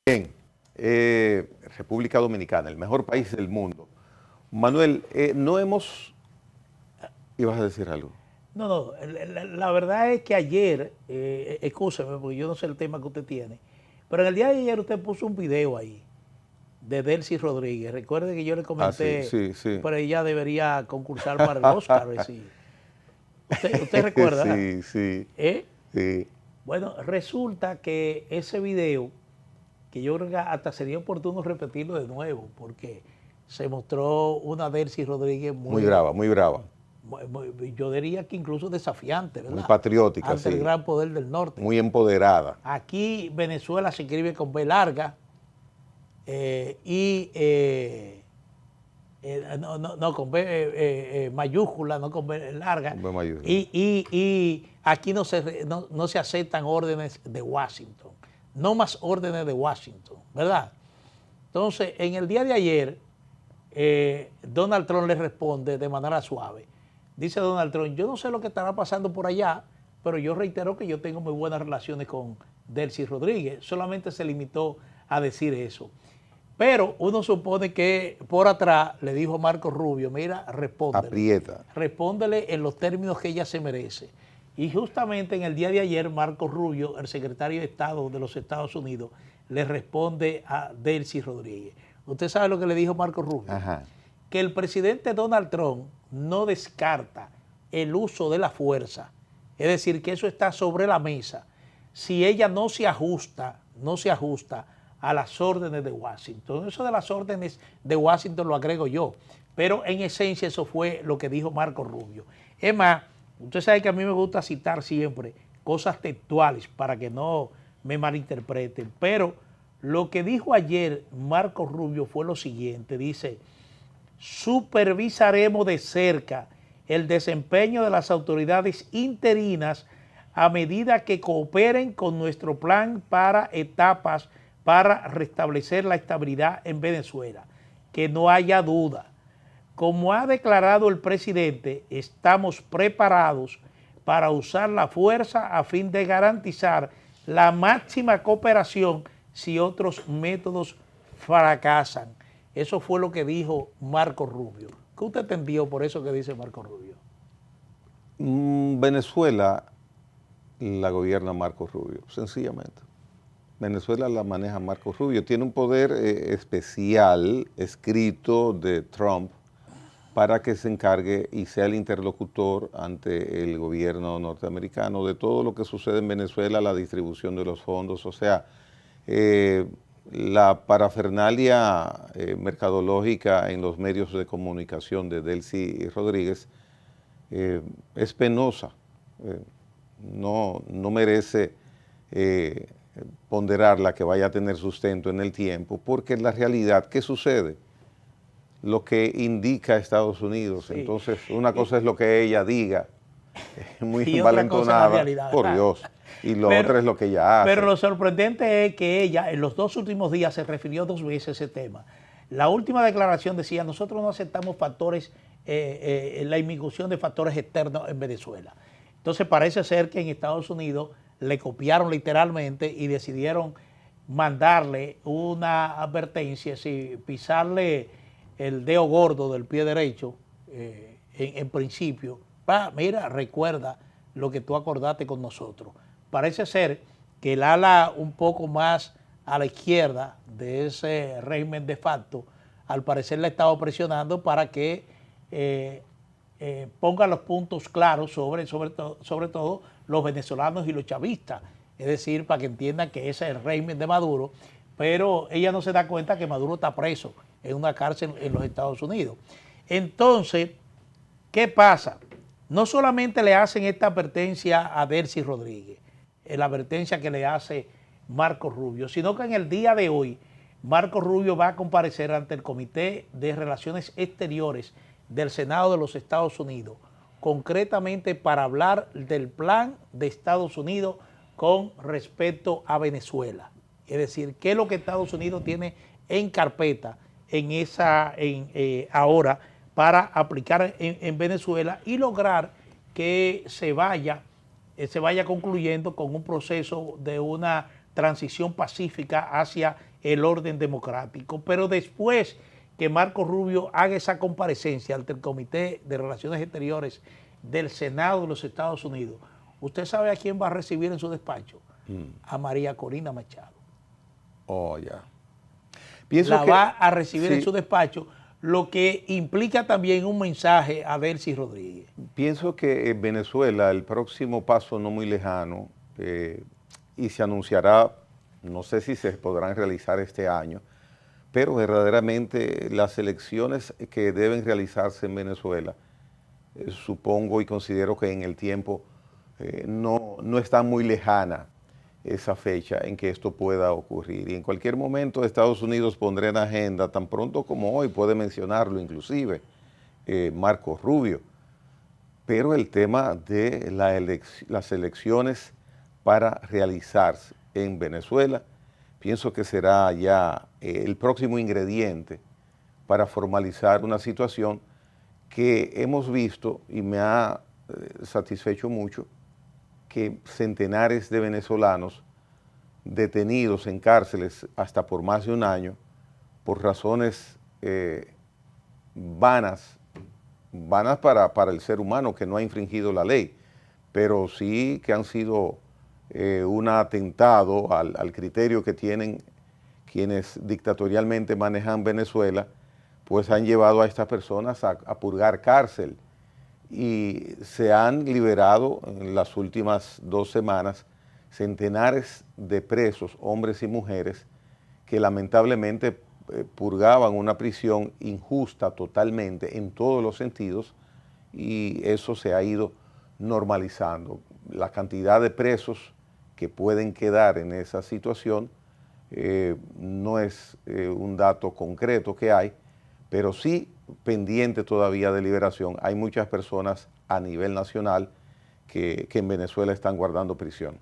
Bien, República Dominicana, el mejor país del mundo. Manuel, no hemos... ¿Ibas a decir algo? No, la verdad es que ayer, escúcheme, porque yo no sé el tema que usted tiene, pero en el día de ayer usted puso un video ahí de Delcy Rodríguez. Recuerde que yo le comenté, Sí. pero ella debería concursar para el Oscar. Sí. ¿Usted recuerda? ¿Eh? Sí. Bueno, resulta que ese video, que yo creo que hasta sería oportuno repetirlo de nuevo, porque se mostró una Delcy Rodríguez Muy brava, muy brava. yo diría que incluso desafiante, ¿verdad? Muy patriótica, ante el sí. gran poder del norte. Muy empoderada. Aquí Venezuela se escribe con B larga no con B mayúscula, no con B larga. Con B mayúscula. Y aquí no se aceptan órdenes de Washington. No más órdenes de Washington, ¿verdad? Entonces, en el día de ayer, Donald Trump le responde de manera suave. Dice Donald Trump, yo no sé lo que estará pasando por allá, pero yo reitero que yo tengo muy buenas relaciones con Delcy Rodríguez. Solamente se limitó a decir eso. Pero uno supone que por atrás le dijo Marco Rubio, mira, respóndele. Aprieta. Respóndele en los términos que ella se merece. Y justamente en el día de ayer, Marco Rubio, el secretario de Estado de los Estados Unidos, le responde a Delcy Rodríguez. ¿Usted sabe lo que le dijo Marco Rubio? Ajá. Que el presidente Donald Trump no descarta el uso de la fuerza, es decir, que eso está sobre la mesa, si ella no se ajusta a las órdenes de Washington. Eso de las órdenes de Washington lo agrego yo, pero en esencia eso fue lo que dijo Marco Rubio. Es más, usted sabe que a mí me gusta citar siempre cosas textuales para que no me malinterpreten, pero lo que dijo ayer Marco Rubio fue lo siguiente, dice: supervisaremos de cerca el desempeño de las autoridades interinas a medida que cooperen con nuestro plan para etapas para restablecer la estabilidad en Venezuela. Que no haya duda. Como ha declarado el presidente, estamos preparados para usar la fuerza a fin de garantizar la máxima cooperación si otros métodos fracasan. Eso fue lo que dijo Marco Rubio. ¿Qué usted entendió por eso que dice Marco Rubio? Venezuela la gobierna Marco Rubio, sencillamente. Venezuela la maneja Marco Rubio. Tiene un poder especial escrito de Trump para que se encargue y sea el interlocutor ante el gobierno norteamericano de todo lo que sucede en Venezuela, la distribución de los fondos, o sea, la parafernalia mercadológica en los medios de comunicación de Delcy Rodríguez es penosa, no merece ponderarla que vaya a tener sustento en el tiempo, porque en la realidad, ¿qué sucede? Lo que indica Estados Unidos. Sí. Entonces, una cosa es lo que ella diga, muy envalentonada, por Dios, y lo otro es lo que ella hace. Pero lo sorprendente es que ella en los 2 últimos días se refirió 2 veces a ese tema. La última declaración decía, nosotros no aceptamos factores, la inmiscusión de factores externos en Venezuela. Entonces parece ser que en Estados Unidos le copiaron literalmente y decidieron mandarle una advertencia, si pisarle el dedo gordo del pie derecho, en principio, mira, recuerda lo que tú acordaste con nosotros. Parece ser que el ala un poco más a la izquierda de ese régimen de facto, al parecer le estaba presionando para que ponga los puntos claros sobre todo los venezolanos y los chavistas, es decir, para que entiendan que ese es el régimen de Maduro, pero ella no se da cuenta que Maduro está preso en una cárcel en los Estados Unidos. Entonces, ¿qué pasa? No solamente le hacen esta advertencia a Delcy Rodríguez, la advertencia que le hace Marco Rubio, sino que en el día de hoy Marco Rubio va a comparecer ante el Comité de Relaciones Exteriores del Senado de los Estados Unidos, concretamente para hablar del plan de Estados Unidos con respecto a Venezuela. Es decir, qué es lo que Estados Unidos tiene en carpeta ahora para aplicar en Venezuela y lograr que se vaya concluyendo con un proceso de una transición pacífica hacia el orden democrático. Pero después que Marco Rubio haga esa comparecencia ante el Comité de Relaciones Exteriores del Senado de los Estados Unidos, ¿usted sabe a quién va a recibir en su despacho? A María Corina Machado. Oh, ya. La va a recibir en su despacho, lo que implica también un mensaje a Delcy Rodríguez. Pienso que en Venezuela el próximo paso no muy lejano, y se anunciará, no sé si se podrán realizar este año, pero verdaderamente las elecciones que deben realizarse en Venezuela, supongo y considero que en el tiempo no está muy lejana esa fecha en que esto pueda ocurrir. Y en cualquier momento Estados Unidos pondrá en agenda, tan pronto como hoy, puede mencionarlo inclusive, Marco Rubio. Pero el tema de las elecciones para realizarse en Venezuela, pienso que será ya el próximo ingrediente para formalizar una situación que hemos visto y me ha satisfecho mucho, que centenares de venezolanos detenidos en cárceles hasta por más de un año por razones vanas para el ser humano que no ha infringido la ley, pero sí que han sido un atentado al criterio que tienen quienes dictatorialmente manejan Venezuela, pues han llevado a estas personas a purgar cárcel. Y se han liberado en las últimas 2 semanas centenares de presos, hombres y mujeres, que lamentablemente purgaban una prisión injusta totalmente en todos los sentidos, y eso se ha ido normalizando. La cantidad de presos que pueden quedar en esa situación no es un dato concreto que hay, pero sí pendiente todavía de liberación. Hay muchas personas a nivel nacional que en Venezuela están guardando prisión.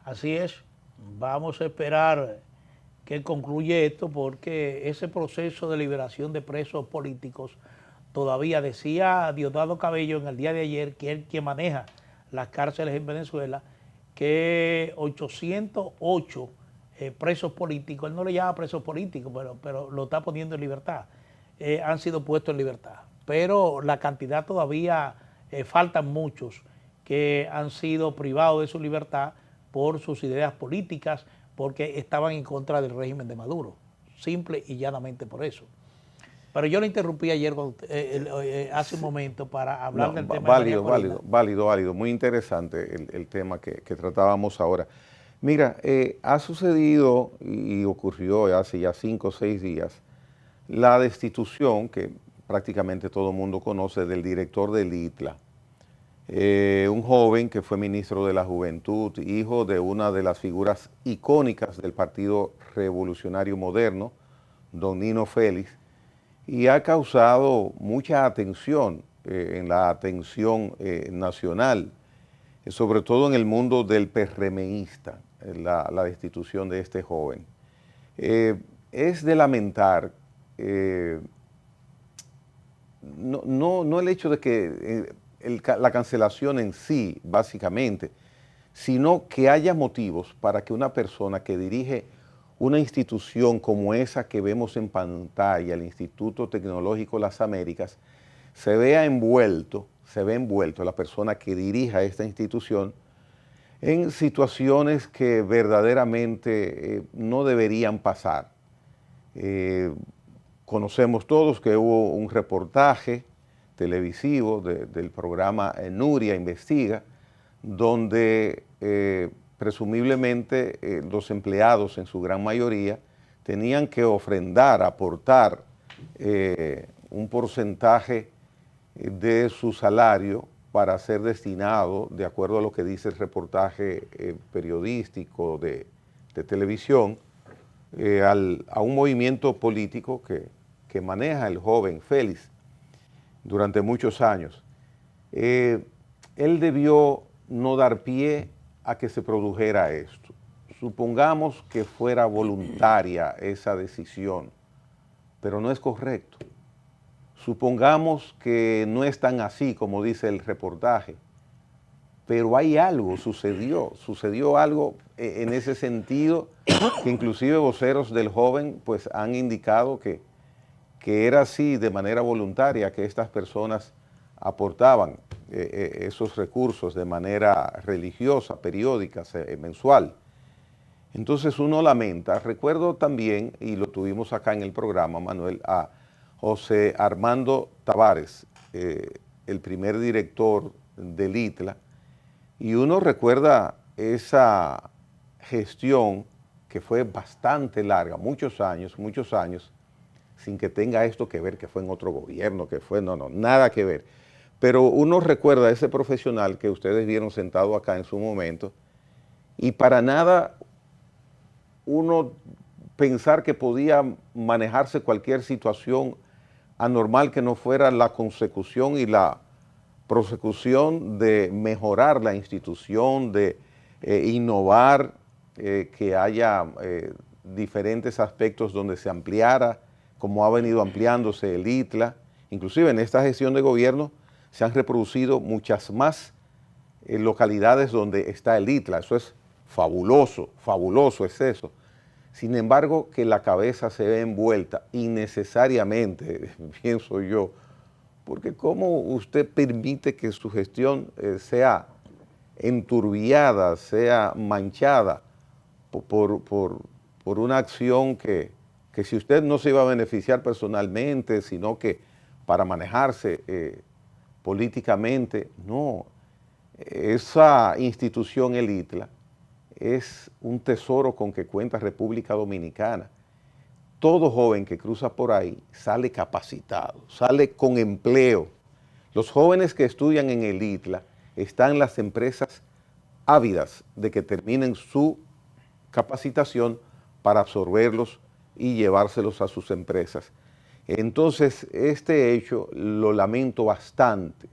Así es, vamos a esperar que concluya esto, porque ese proceso de liberación de presos políticos todavía, decía Diosdado Cabello en el día de ayer, que él quien maneja las cárceles en Venezuela, que 808 presos políticos, él no le llama presos políticos, pero lo está poniendo en libertad, han sido puestos en libertad. Pero la cantidad todavía, faltan muchos que han sido privados de su libertad por sus ideas políticas, porque estaban en contra del régimen de Maduro, simple y llanamente por eso. Pero yo le interrumpí ayer, hace un momento, para hablar del tema de María Corina. Válido, muy interesante el tema que tratábamos ahora. Mira, ha sucedido y ocurrió hace ya 5 o 6 días la destitución, que prácticamente todo el mundo conoce, del director del ITLA. Un joven que fue ministro de la Juventud, hijo de una de las figuras icónicas del Partido Revolucionario Moderno, don Nino Félix, y ha causado mucha atención en la atención nacional, sobre todo en el mundo del PRMista, la destitución de este joven. Es de lamentar no el hecho de que la cancelación en sí, básicamente, sino que haya motivos para que una persona que dirige una institución como esa que vemos en pantalla, el Instituto Tecnológico Las Américas, se ve envuelto, la persona que dirija esta institución, en situaciones que verdaderamente no deberían pasar. Conocemos todos que hubo un reportaje televisivo del programa Nuria Investiga, donde presumiblemente los empleados en su gran mayoría tenían que ofrendar, aportar un porcentaje de su salario para ser destinado, de acuerdo a lo que dice el reportaje periodístico de televisión, a un movimiento político que maneja el joven Félix durante muchos años. Él debió no dar pie a que se produjera esto. Supongamos que fuera voluntaria esa decisión, pero no es correcto. Supongamos que no es tan así como dice el reportaje, pero hay algo, sucedió algo en ese sentido, que inclusive voceros del joven pues han indicado que era así de manera voluntaria, que estas personas aportaban esos recursos de manera religiosa, periódica, mensual. Entonces uno lamenta. Recuerdo también, y lo tuvimos acá en el programa, Manuel, a José Armando Tavares, el primer director del ITLA, y uno recuerda esa gestión que fue bastante larga, muchos años, sin que tenga esto que ver, que fue en otro gobierno, que fue, no, nada que ver. Pero uno recuerda a ese profesional que ustedes vieron sentado acá en su momento, y para nada uno pensar que podía manejarse cualquier situación anormal que no fuera la consecución y la prosecución de mejorar la institución, de innovar, que haya diferentes aspectos donde se ampliara, como ha venido ampliándose el ITLA. Inclusive en esta gestión de gobierno se han reproducido muchas más localidades donde está el ITLA. Eso es fabuloso, fabuloso es eso. Sin embargo, que la cabeza se ve envuelta innecesariamente, pienso yo, porque ¿cómo usted permite que su gestión sea enturbiada, sea manchada por una acción que si usted no se iba a beneficiar personalmente, sino que para manejarse políticamente? No, esa institución, el ITLA, es un tesoro con que cuenta República Dominicana. Todo joven que cruza por ahí sale capacitado, sale con empleo. Los jóvenes que estudian en el ITLA están en las empresas ávidas de que terminen su capacitación para absorberlos y llevárselos a sus empresas. Entonces, este hecho lo lamento bastante,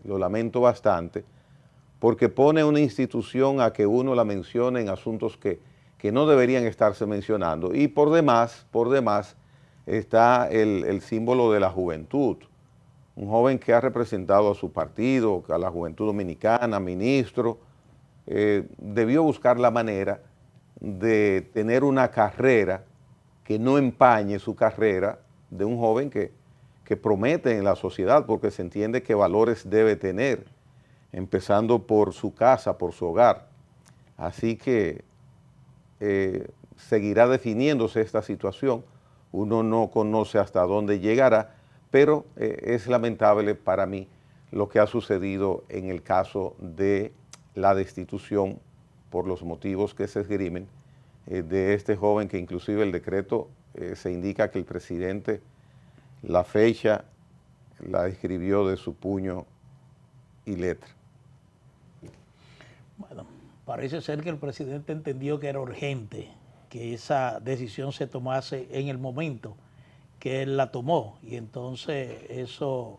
porque pone una institución a que uno la mencione en asuntos que no deberían estarse mencionando. Y por demás está el símbolo de la juventud. Un joven que ha representado a su partido, a la juventud dominicana, ministro, debió buscar la manera de tener una carrera que no empañe su carrera de un joven que promete en la sociedad, porque se entiende que valores debe tener, empezando por su casa, por su hogar. Así que seguirá definiéndose esta situación. Uno no conoce hasta dónde llegará, pero es lamentable para mí lo que ha sucedido en el caso de la destitución por los motivos que se esgrimen de este joven, que inclusive el decreto se indica que el presidente la fecha la escribió de su puño y letra. Bueno, parece ser que el presidente entendió que era urgente que esa decisión se tomase en el momento que él la tomó, y entonces eso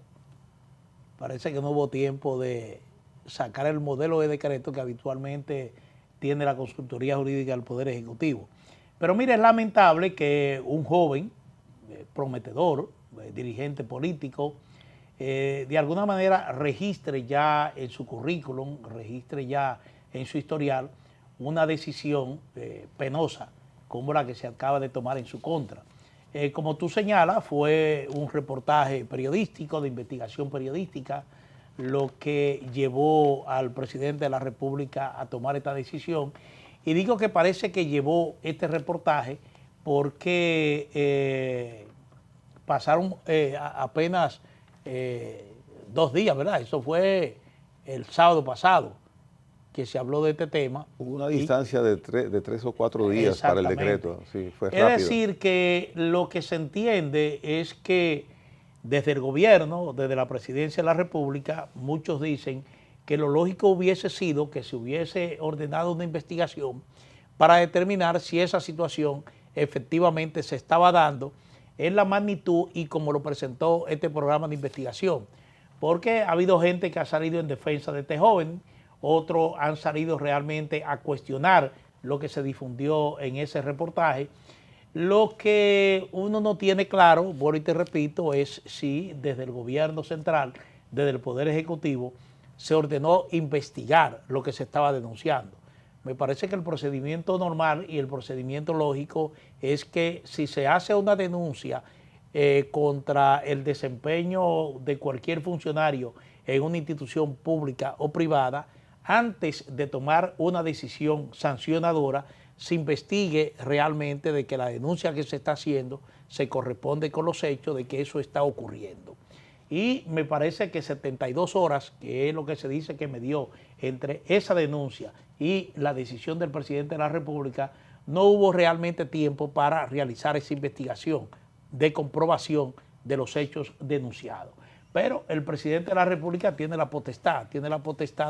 parece que no hubo tiempo de sacar el modelo de decreto que habitualmente tiene la consultoría jurídica del Poder Ejecutivo. Pero mire, es lamentable que un joven prometedor, dirigente político, de alguna manera registre ya en su currículum, registre ya en su historial una decisión penosa como la que se acaba de tomar en su contra. Como tú señalas, fue un reportaje periodístico, de investigación periodística, lo que llevó al presidente de la República a tomar esta decisión. Y digo que parece que llevó este reportaje porque pasaron apenas 2 días, ¿verdad? Eso fue el sábado pasado que se habló de este tema. Hubo una distancia de 3 o 4 días para el decreto. Sí, fue rápido. Es decir, que lo que se entiende es que desde el gobierno, desde la presidencia de la República, muchos dicen que lo lógico hubiese sido que se hubiese ordenado una investigación para determinar si esa situación efectivamente se estaba dando en la magnitud y como lo presentó este programa de investigación. Porque ha habido gente que ha salido en defensa de este joven, otros han salido realmente a cuestionar lo que se difundió en ese reportaje. Lo que uno no tiene claro, vuelvo y te repito, es si desde el gobierno central, desde el Poder Ejecutivo, se ordenó investigar lo que se estaba denunciando. Me parece que el procedimiento normal y el procedimiento lógico es que si se hace una denuncia contra el desempeño de cualquier funcionario en una institución pública o privada, antes de tomar una decisión sancionadora, se investigue realmente de que la denuncia que se está haciendo se corresponde con los hechos de que eso está ocurriendo. Y me parece que 72 horas, que es lo que se dice que me dio entre esa denuncia y la decisión del presidente de la República, no hubo realmente tiempo para realizar esa investigación de comprobación de los hechos denunciados. Pero el presidente de la República tiene la potestad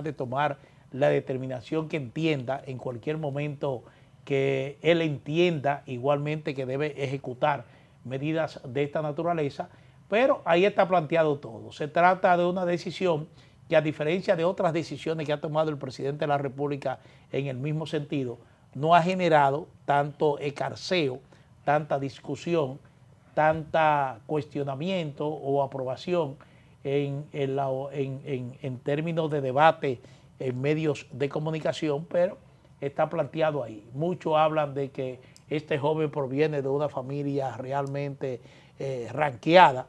de tomar la determinación que entienda en cualquier momento que él entienda igualmente que debe ejecutar medidas de esta naturaleza, pero ahí está planteado todo. Se trata de una decisión que, a diferencia de otras decisiones que ha tomado el presidente de la República en el mismo sentido, no ha generado tanto escarceo, tanta discusión, tanta cuestionamiento o aprobación en términos de debate en medios de comunicación, pero está planteado ahí. Muchos hablan de que este joven proviene de una familia realmente ranqueada,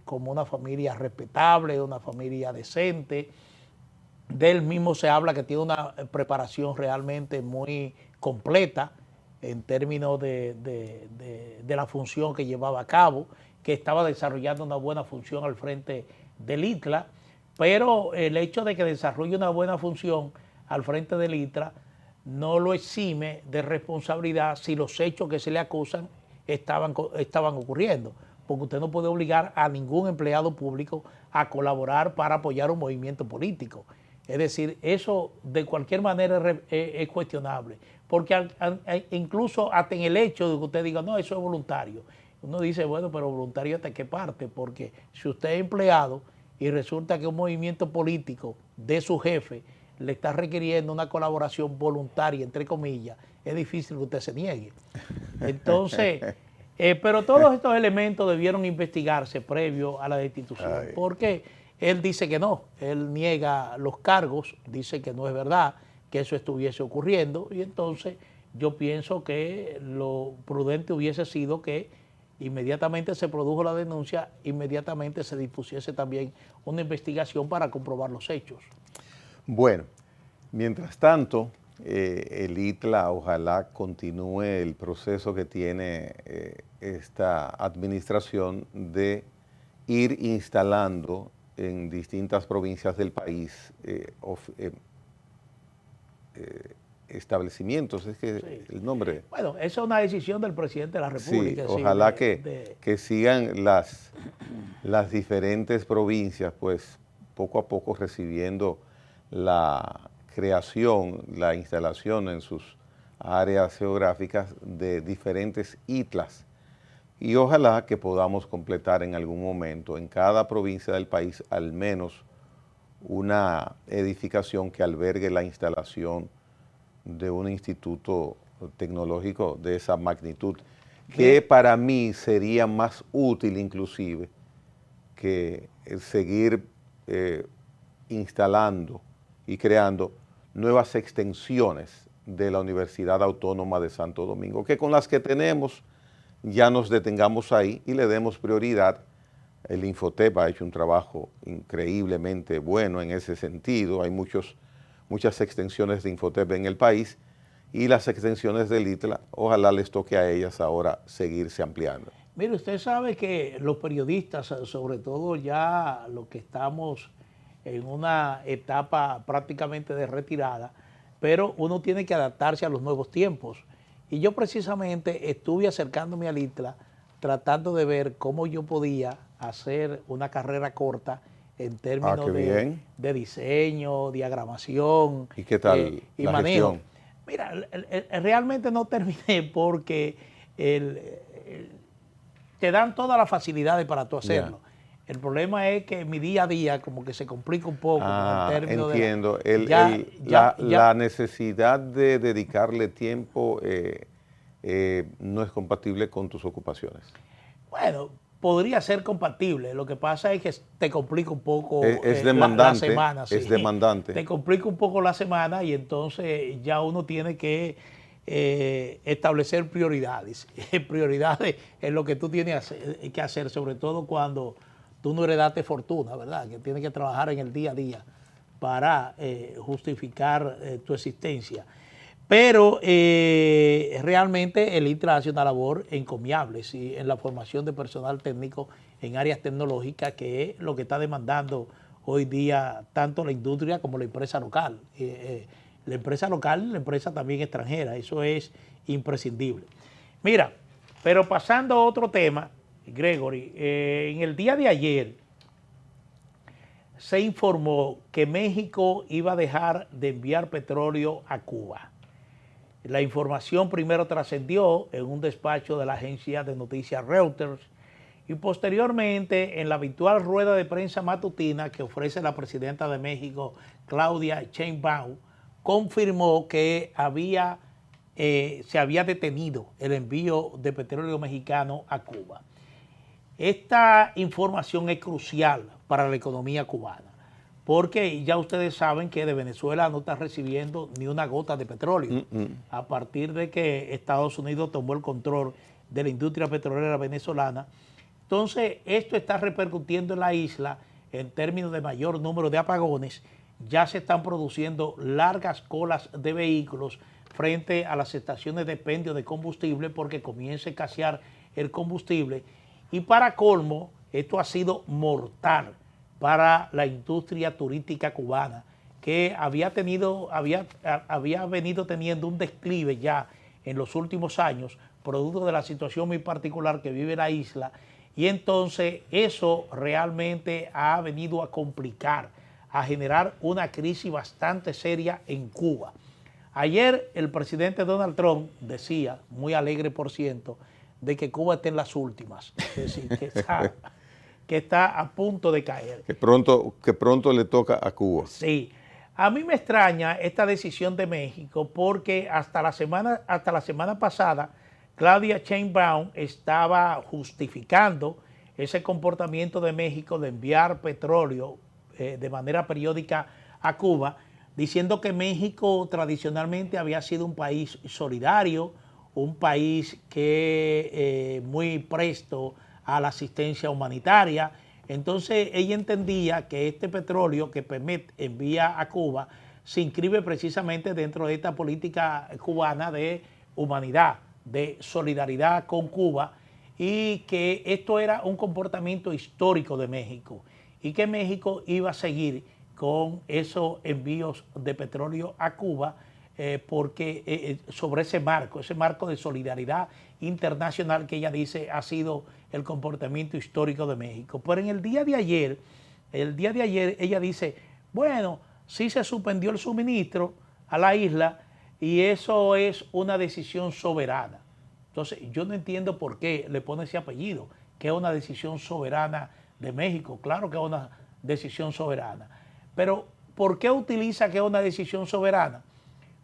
como una familia respetable, una familia decente. De él mismo se habla que tiene una preparación realmente muy completa en términos de la función que llevaba a cabo, que estaba desarrollando una buena función al frente del ITLA, pero el hecho de que desarrolle una buena función al frente del ITLA no lo exime de responsabilidad si los hechos que se le acusan estaban ocurriendo, porque usted no puede obligar a ningún empleado público a colaborar para apoyar un movimiento político. Es decir, eso de cualquier manera es cuestionable, porque incluso hasta en el hecho de que usted diga, no, eso es voluntario. Uno dice, bueno, pero voluntario ¿hasta qué parte? Porque si usted es empleado y resulta que un movimiento político de su jefe le está requiriendo una colaboración voluntaria, entre comillas, es difícil que usted se niegue. Entonces, pero todos estos elementos debieron investigarse previo a la destitución, porque él dice que no, él niega los cargos, dice que no es verdad que eso estuviese ocurriendo, y entonces yo pienso que lo prudente hubiese sido que inmediatamente se produjo la denuncia, inmediatamente se dispusiese también una investigación para comprobar los hechos. Bueno, mientras tanto, el ITLA ojalá continúe el proceso que tiene esta administración de ir instalando en distintas provincias del país establecimientos, es que sí. El nombre... Bueno, esa es una decisión del presidente de la República. Sí, ojalá que sigan las diferentes provincias, pues poco a poco recibiendo la creación, la instalación en sus áreas geográficas de diferentes ITLAs. Y ojalá que podamos completar en algún momento en cada provincia del país al menos una edificación que albergue la instalación de un instituto tecnológico de esa magnitud, que para mí sería más útil inclusive que seguir instalando y creando nuevas extensiones de la Universidad Autónoma de Santo Domingo, que con las que tenemos ya nos detengamos ahí y le demos prioridad. El Infotep ha hecho un trabajo increíblemente bueno en ese sentido. Hay muchas extensiones de Infotep en el país y las extensiones del ITLA, ojalá les toque a ellas ahora seguirse ampliando. Mire, usted sabe que los periodistas, sobre todo ya los que estamos en una etapa prácticamente de retirada, pero uno tiene que adaptarse a los nuevos tiempos. Y yo precisamente estuve acercándome al ITLA tratando de ver cómo yo podía hacer una carrera corta en términos de diseño, diagramación. ¿Y qué tal y la manejo. gestión? Mira, realmente no terminé porque te dan todas las facilidades para tú hacerlo. Yeah. El problema es que mi día a día como que se complica un poco. En términos entiendo. La necesidad de dedicarle tiempo no es compatible con tus ocupaciones. Bueno, podría ser compatible. Lo que pasa es que te complica un poco Es demandante, la semana. es demandante. Te complica un poco la semana y entonces ya uno tiene que establecer prioridades. Prioridades en lo que tú tienes que hacer, sobre todo cuando tú no heredaste fortuna, ¿verdad? Que tienes que trabajar en el día a día para justificar tu existencia. Pero realmente el INTRA hace una labor encomiable, ¿sí?, en la formación de personal técnico en áreas tecnológicas, que es lo que está demandando hoy día tanto la industria como la empresa local. La empresa local y la empresa también extranjera, eso es imprescindible. Mira, pero pasando a otro tema, Gregory, en el día de ayer se informó que México iba a dejar de enviar petróleo a Cuba. La información primero trascendió en un despacho de la agencia de noticias Reuters y posteriormente en la habitual rueda de prensa matutina que ofrece la presidenta de México, Claudia Sheinbaum, confirmó que se había detenido el envío de petróleo mexicano a Cuba. Esta información es crucial para la economía cubana, porque ya ustedes saben que de Venezuela no está recibiendo ni una gota de petróleo. A partir de que Estados Unidos tomó el control de la industria petrolera venezolana. Entonces, esto está repercutiendo en la isla en términos de mayor número de apagones. Ya se están produciendo largas colas de vehículos frente a las estaciones de expendio de combustible porque comienza a escasear el combustible. Y para colmo, esto ha sido mortal para la industria turística cubana, que había venido teniendo un declive ya en los últimos años, producto de la situación muy particular que vive la isla, y entonces eso realmente ha venido a complicar, a generar una crisis bastante seria en Cuba. Ayer el presidente Donald Trump decía, muy alegre por ciento, de que Cuba está en las últimas, es decir, que está a punto de caer. Que pronto le toca a Cuba. Sí. A mí me extraña esta decisión de México porque hasta la semana pasada Claudia Sheinbaum estaba justificando ese comportamiento de México de enviar petróleo de manera periódica a Cuba, diciendo que México tradicionalmente había sido un país solidario, un país que muy presto a la asistencia humanitaria. Entonces ella entendía que este petróleo que Pemex envía a Cuba se inscribe precisamente dentro de esta política cubana de humanidad, de solidaridad con Cuba, y que esto era un comportamiento histórico de México y que México iba a seguir con esos envíos de petróleo a Cuba porque sobre ese marco de solidaridad internacional que ella dice ha sido el comportamiento histórico de México. Pero en el día de ayer ella dice, bueno, sí se suspendió el suministro a la isla y eso es una decisión soberana. Entonces yo no entiendo por qué le pone ese apellido, que es una decisión soberana de México. Claro que es una decisión soberana, pero ¿por qué utiliza que es una decisión soberana?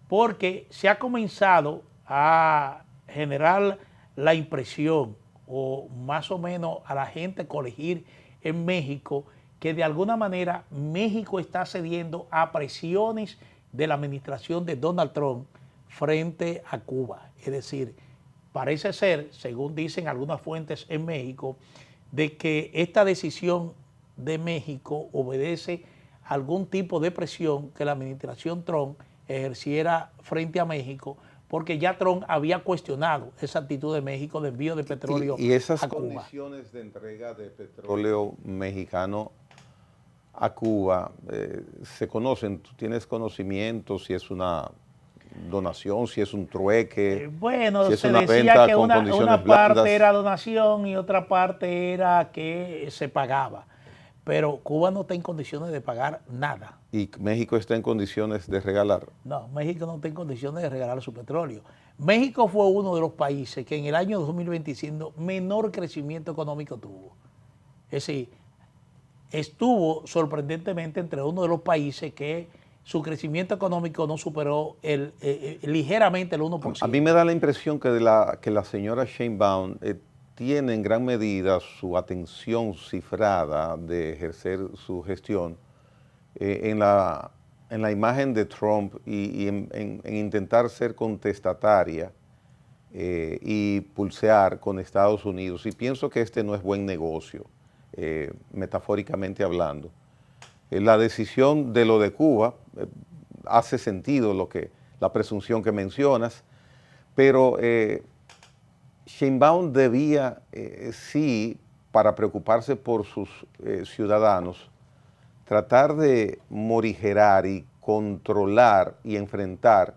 Porque se ha comenzado a generar la impresión, o más o menos a la gente colegir en México, que de alguna manera México está cediendo a presiones de la administración de Donald Trump frente a Cuba. Es decir, parece ser, según dicen algunas fuentes en México, de que esta decisión de México obedece a algún tipo de presión que la administración Trump ejerciera frente a México, porque ya Trump había cuestionado esa actitud de México de envío de petróleo a Cuba. Y esas condiciones de entrega de petróleo mexicano a Cuba se conocen. ¿Tú tienes conocimiento si es una donación, si es un trueque? Bueno, si es se una decía venta que con una condiciones parte blandas? era donación y otra parte era que se pagaba. Pero Cuba no está en condiciones de pagar nada. ¿Y México está en condiciones de regalar? No, México no está en condiciones de regalar su petróleo. México fue uno de los países que en el año 2025 menor crecimiento económico tuvo. Es decir, estuvo sorprendentemente entre uno de los países que su crecimiento económico no superó ligeramente el 1%. A mí me da la impresión que la señora Sheinbaum tiene en gran medida su atención cifrada de ejercer su gestión en la imagen de Trump y en intentar ser contestataria y pulsear con Estados Unidos. Y pienso que este no es buen negocio, metafóricamente hablando. La decisión de lo de Cuba hace sentido la presunción que mencionas, pero Sheinbaum debía, sí, para preocuparse por sus ciudadanos, tratar de morigerar y controlar y enfrentar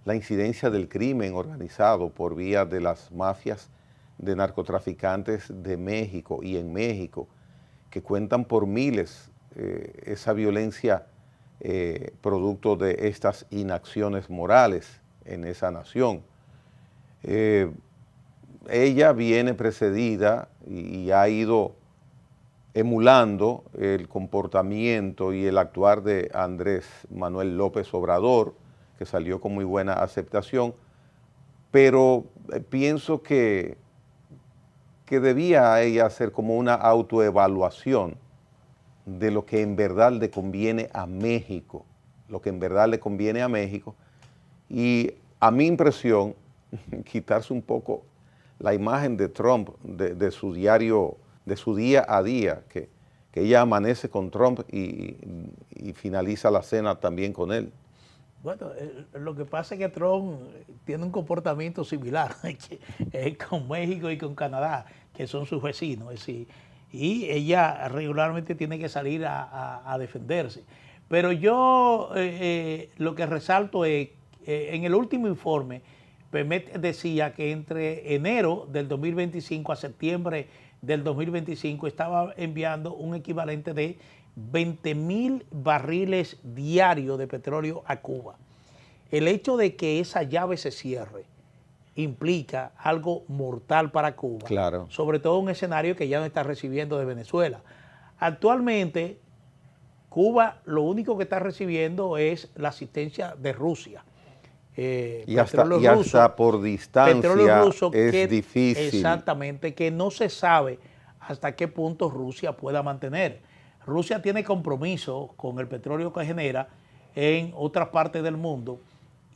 la incidencia del crimen organizado por vía de las mafias de narcotraficantes de México y en México, que cuentan por miles esa violencia producto de estas inacciones morales en esa nación. Ella viene precedida y ha ido emulando el comportamiento y el actuar de Andrés Manuel López Obrador, que salió con muy buena aceptación, pero pienso que debía ella hacer como una autoevaluación de lo que en verdad le conviene a México, lo que en verdad le conviene a México, y a mi impresión, quitarse un poco la imagen de Trump, de su diario, de su día a día, que ella amanece con Trump y finaliza la cena también con él. Bueno, lo que pasa es que Trump tiene un comportamiento similar con México y con Canadá, que son sus vecinos, es decir, y ella regularmente tiene que salir a defenderse. Pero yo lo que resalto es, en el último informe, Pemet decía que entre enero del 2025 a septiembre del 2025 estaba enviando un equivalente de 20,000 barriles diarios de petróleo a Cuba. El hecho de que esa llave se cierre implica algo mortal para Cuba, Claro. sobre todo un escenario que ya no está recibiendo de Venezuela. Actualmente, Cuba lo único que está recibiendo es la asistencia de Rusia. Y hasta por distancia es difícil. Exactamente, que no se sabe hasta qué punto Rusia pueda mantener. Rusia tiene compromiso con el petróleo que genera en otras partes del mundo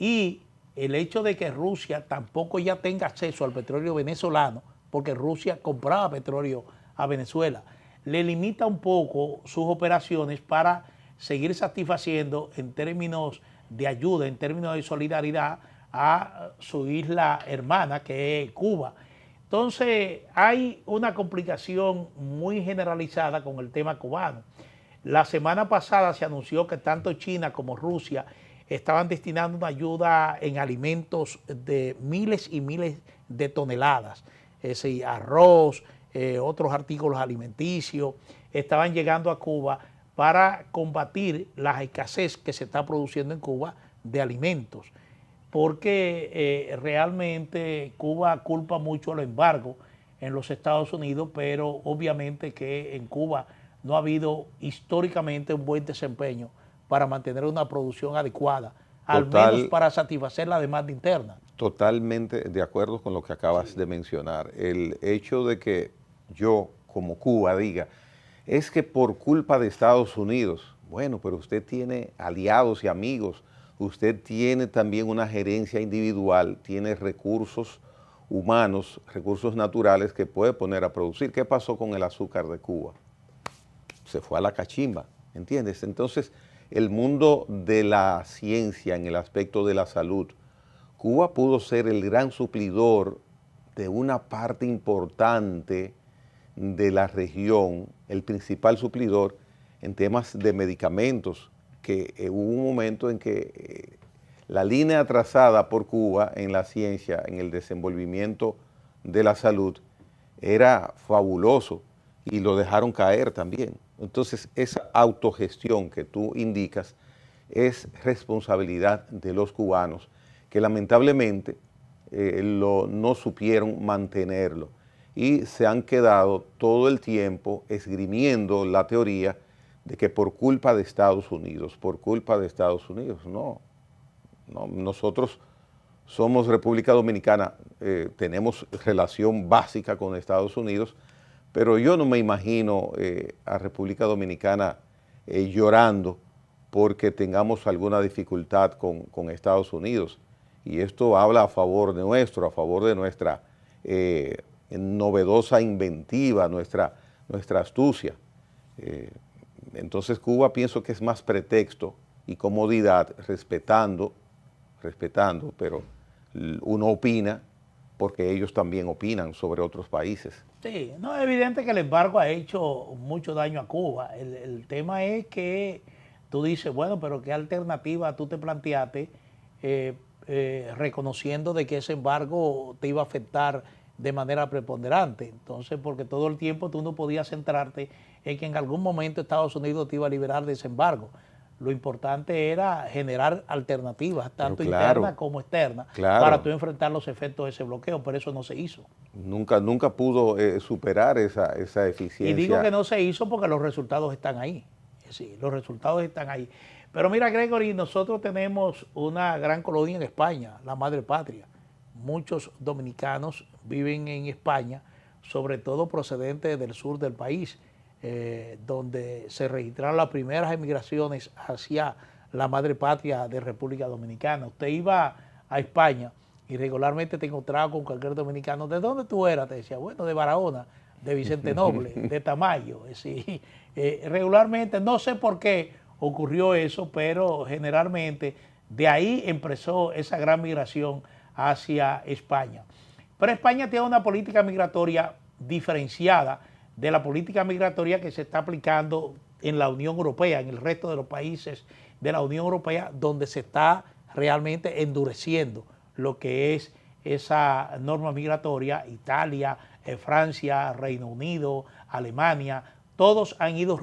y el hecho de que Rusia tampoco ya tenga acceso al petróleo venezolano, porque Rusia compraba petróleo a Venezuela, le limita un poco sus operaciones para seguir satisfaciendo en términos de ayuda, en términos de solidaridad a su isla hermana que es Cuba. Entonces hay una complicación muy generalizada con el tema cubano. La semana pasada se anunció que tanto China como Rusia estaban destinando una ayuda en alimentos de miles y miles de toneladas, es decir, arroz, otros artículos alimenticios, estaban llegando a Cuba para combatir la escasez que se está produciendo en Cuba de alimentos, porque realmente Cuba culpa mucho al embargo en los Estados Unidos, pero obviamente que en Cuba no ha habido históricamente un buen desempeño para mantener una producción adecuada, al menos para satisfacer la demanda interna. Totalmente de acuerdo con lo que acabas de mencionar. El hecho de que yo, como Cuba, diga, es que por culpa de Estados Unidos, bueno, pero usted tiene aliados y amigos, usted tiene también una gerencia individual, tiene recursos humanos, recursos naturales que puede poner a producir. ¿Qué pasó con el azúcar de Cuba? Se fue a la cachimba, ¿entiendes? Entonces, el mundo de la ciencia en el aspecto de la salud, Cuba pudo ser el gran suplidor de una parte importante de la región, el principal suplidor en temas de medicamentos, que hubo un momento en que la línea trazada por Cuba en la ciencia, en el desenvolvimiento de la salud, era fabuloso y lo dejaron caer también. Entonces, esa autogestión que tú indicas es responsabilidad de los cubanos, que lamentablemente no supieron mantenerlo y se han quedado todo el tiempo esgrimiendo la teoría de que por culpa de Estados Unidos, por culpa de Estados Unidos, no, nosotros somos República Dominicana, tenemos relación básica con Estados Unidos, pero yo no me imagino a República Dominicana llorando porque tengamos alguna dificultad con Estados Unidos. Y esto habla a favor de nuestro, a favor de nuestra novedosa inventiva, nuestra astucia. Entonces Cuba pienso que es más pretexto y comodidad, respetando, pero uno opina porque ellos también opinan sobre otros países. Sí, no es evidente que el embargo ha hecho mucho daño a Cuba. El tema es que tú dices, bueno, pero ¿qué alternativa tú te planteaste reconociendo de que ese embargo te iba a afectar de manera preponderante? Entonces, porque todo el tiempo tú no podías centrarte en que en algún momento Estados Unidos te iba a liberar de ese embargo. Lo importante era generar alternativas, tanto internas como externas, para tú enfrentar los efectos de ese bloqueo, pero eso no se hizo. Nunca pudo superar esa eficiencia. Y digo que no se hizo porque los resultados están ahí. Sí, los resultados están ahí. Pero mira, Gregory, nosotros tenemos una gran colonia en España, la madre patria. Muchos dominicanos viven en España, sobre todo procedentes del sur del país, donde se registraron las primeras emigraciones hacia la madre patria de República Dominicana. Usted iba a España y regularmente te encontraba con cualquier dominicano. ¿De dónde tú eras? Te decía, bueno, de Barahona, de Vicente Noble, de Tamayo. Sí, regularmente, no sé por qué ocurrió eso, pero generalmente de ahí empezó esa gran migración hacia España. Pero España tiene una política migratoria diferenciada de la política migratoria que se está aplicando en la Unión Europea, en el resto de los países de la Unión Europea, donde se está realmente endureciendo lo que es esa norma migratoria. Italia, Francia, Reino Unido, Alemania, todos han ido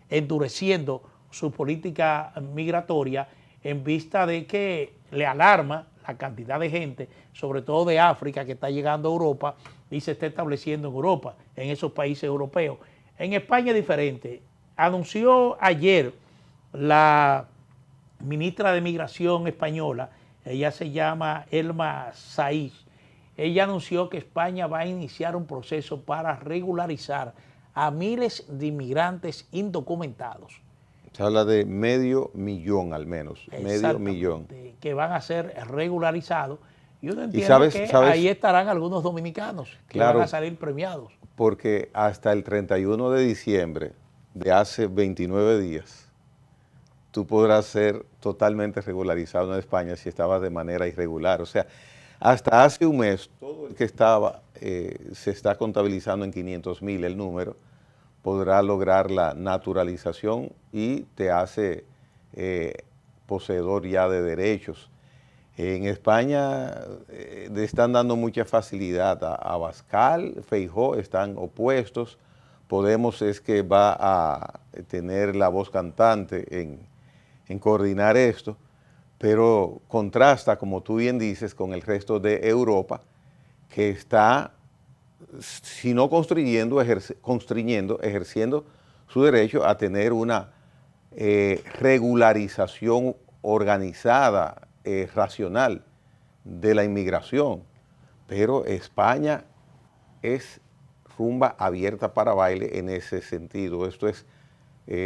endureciendo su política migratoria en vista de que le alarma la cantidad de gente, sobre todo de África, que está llegando a Europa y se está estableciendo en Europa, en esos países europeos. En España es diferente. Anunció ayer la ministra de Migración española, ella se llama Elma Saiz. Ella anunció que España va a iniciar un proceso para regularizar a miles de inmigrantes indocumentados. Se habla de 500,000 al menos, 500,000. Que van a ser regularizados. Y uno entiende que ahí estarán algunos dominicanos que van a salir premiados. Porque hasta el 31 de diciembre de hace 29 días, tú podrás ser totalmente regularizado en España si estabas de manera irregular. O sea, hasta hace un mes, todo el que estaba, se está contabilizando en 500,000 el número, podrá lograr la naturalización y te hace poseedor ya de derechos. En España le están dando mucha facilidad a Abascal, Feijóo, están opuestos. Podemos es que va a tener la voz cantante en coordinar esto, pero contrasta, como tú bien dices, con el resto de Europa, que está, si no constriñendo, ejerciendo su derecho a tener una regularización organizada, racional de la inmigración. Pero España es rumba abierta para baile en ese sentido. Esto es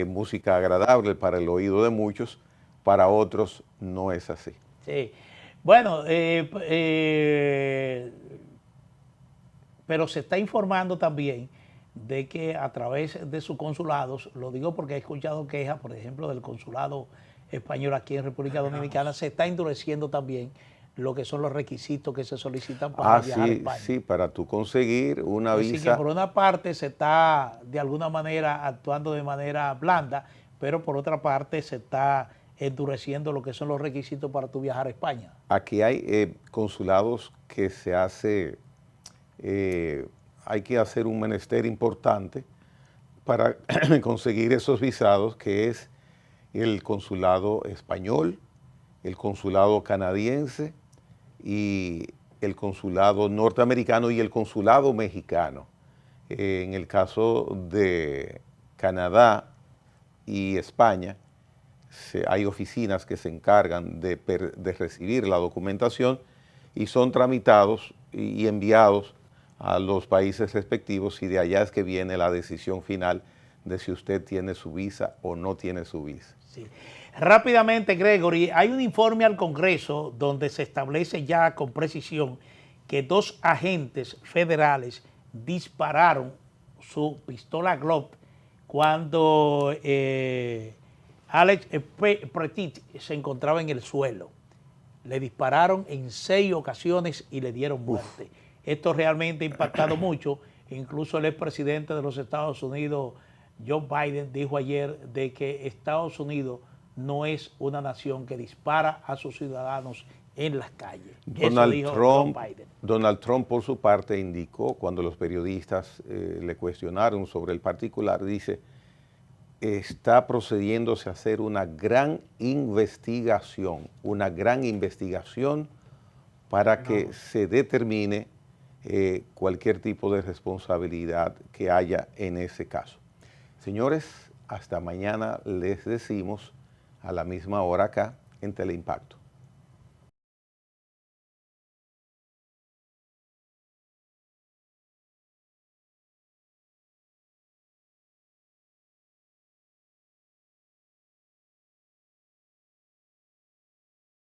música agradable para el oído de muchos, para otros no es así. Sí, bueno, pero se está informando también de que a través de sus consulados, lo digo porque he escuchado quejas, por ejemplo, del consulado español aquí en República Dominicana, se está endureciendo también lo que son los requisitos que se solicitan para viajar a España. Sí, para tú conseguir una visa. Así que por una parte se está de alguna manera actuando de manera blanda, pero por otra parte se está endureciendo lo que son los requisitos para tú viajar a España. Aquí hay consulados que se hace, hay que hacer un menester importante para conseguir esos visados, que es el consulado español, el consulado canadiense y el consulado norteamericano y el consulado mexicano. En el caso de Canadá y España, hay oficinas que se encargan de recibir la documentación y son tramitados y enviados a los países respectivos, y de allá es que viene la decisión final de si usted tiene su visa o no tiene su visa. Sí. Rápidamente, Gregory, hay un informe al Congreso donde se establece ya con precisión que 2 agentes federales dispararon su pistola Glock cuando Alex Petit se encontraba en el suelo. Le dispararon en 6 ocasiones y le dieron muerte. Esto realmente ha impactado mucho. Incluso el expresidente de los Estados Unidos, Joe Biden, dijo ayer de que Estados Unidos no es una nación que dispara a sus ciudadanos en las calles. Donald Trump, por su parte, indicó, cuando los periodistas le cuestionaron sobre el particular, dice, está procediéndose a hacer una gran investigación para que se determine cualquier tipo de responsabilidad que haya en ese caso. Señores, hasta mañana les decimos a la misma hora acá en Teleimpacto.